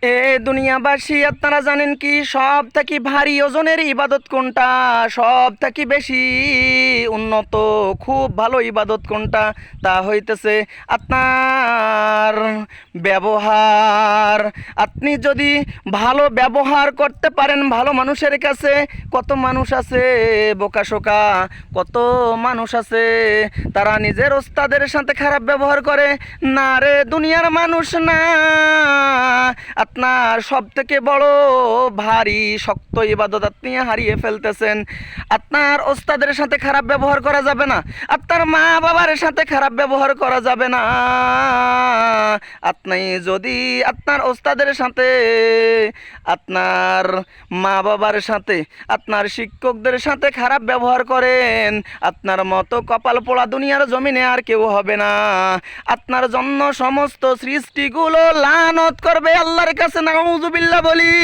এ দুনিয়াবাসী, আপনারা জানেন কি সব থেকে ভারী ওজনের ইবাদত কোনটা? সব থেকে বেশি উন্নত, খুব ভালো ইবাদত কোনটা? তা হইতেছে আপনার ব্যবহার। আপনি যদি ভালো ব্যবহার করতে পারেন ভালো মানুষের কাছে, কত মানুষ আছে বোকাশোকা, কত মানুষ আছে তারা নিজের ওস্তাদের সাথে খারাপ ব্যবহার করে। না রে, দুনিয়ার মানুষ না, আপনার সব থেকে বড় ভারী শক্ত ইবাদত আপনি হারিয়ে ফেলতেছেন। আপনার ওস্তাদের সাথে খারাপ ব্যবহার করা যাবে না, আপনার মা বাবার সাথে খারাপ ব্যবহার করা যাবে না। আপনি যদি আপনার ওস্তাদের সাথে, আপনার মা বাবার সাথে, আপনার শিক্ষকদের সাথে খারাপ ব্যবহার করেন, আপনার মতো কপাল পোড়া দুনিয়ার জমিনে আর কেউ হবে না। আপনার জন্য সমস্ত সৃষ্টিগুলো লানত করবে আল্লাহর কাছে, নাউজুবিল্লাহ বলি।